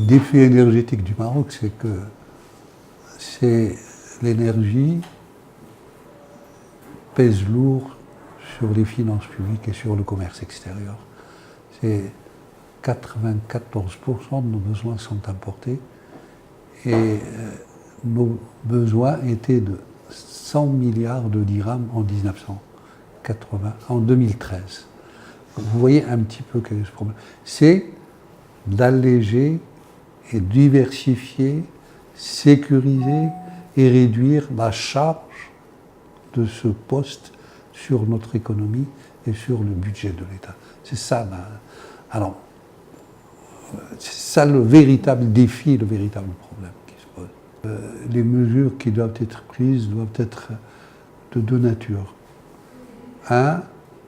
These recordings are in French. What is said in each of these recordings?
défi énergétique du Maroc, c'est que l'énergie pèse lourd sur les finances publiques et sur le commerce extérieur. C'est 94% de nos besoins sont importés et nos besoins étaient de 100 milliards de dirhams en 2013. Vous voyez un petit peu quel est ce problème. C'est d'alléger et diversifier, sécuriser et réduire la charge de ce poste sur notre économie et sur le budget de l'État. C'est ça, alors, c'est ça le véritable défi, le véritable problème qui se pose. Les mesures qui doivent être prises doivent être de deux natures. Un,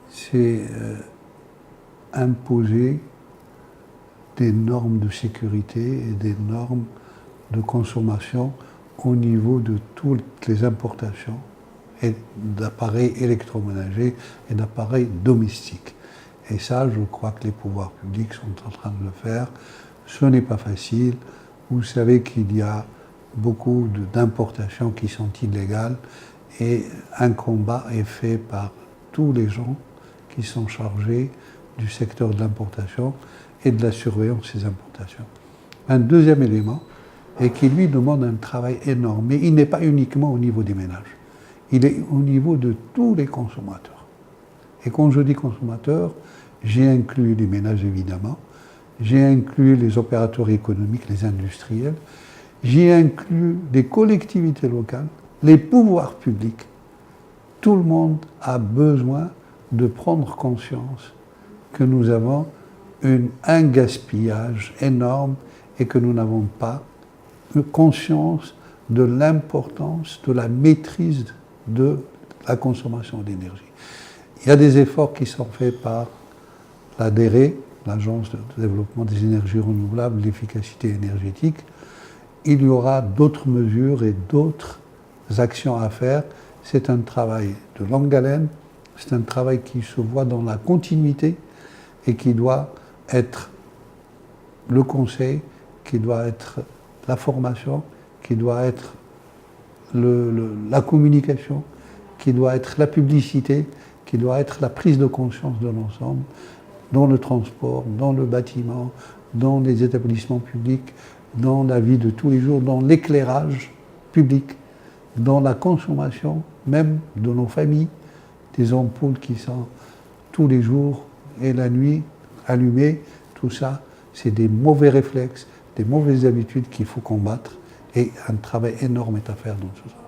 c'est imposer des normes de sécurité et des normes de consommation au niveau de toutes les importations d'appareils électroménagers et d'appareils domestiques. Et ça, je crois que les pouvoirs publics sont en train de le faire. Ce n'est pas facile. Vous savez qu'il y a beaucoup d'importations qui sont illégales et un combat est fait par tous les gens qui sont chargés du secteur de l'importation et de la surveillance des importations. Un deuxième élément est qui lui demande un travail énorme, mais il n'est pas uniquement au niveau des ménages. Il est au niveau de tous les consommateurs. Et quand je dis consommateurs, j'ai inclus les ménages évidemment, j'ai inclus les opérateurs économiques, les industriels, j'ai inclus les collectivités locales, les pouvoirs publics. Tout le monde a besoin de prendre conscience que nous avons un gaspillage énorme et que nous n'avons pas conscience de l'importance de la maîtrise de la consommation d'énergie. Il y a des efforts qui sont faits par l'ADERE, l'Agence de développement des énergies renouvelables, l'efficacité énergétique. Il y aura d'autres mesures et d'autres actions à faire. C'est un travail de longue haleine, c'est un travail qui se voit dans la continuité et qui doit être le conseil, qui doit être la formation, qui doit être la communication, qui doit être la publicité, qui doit être la prise de conscience de l'ensemble, dans le transport, dans le bâtiment, dans les établissements publics, dans la vie de tous les jours, dans l'éclairage public, dans la consommation même de nos familles, des ampoules qui sont tous les jours et la nuit allumées, tout ça, c'est des mauvais réflexes, des mauvaises habitudes qu'il faut combattre et un travail énorme est à faire dans tout ça.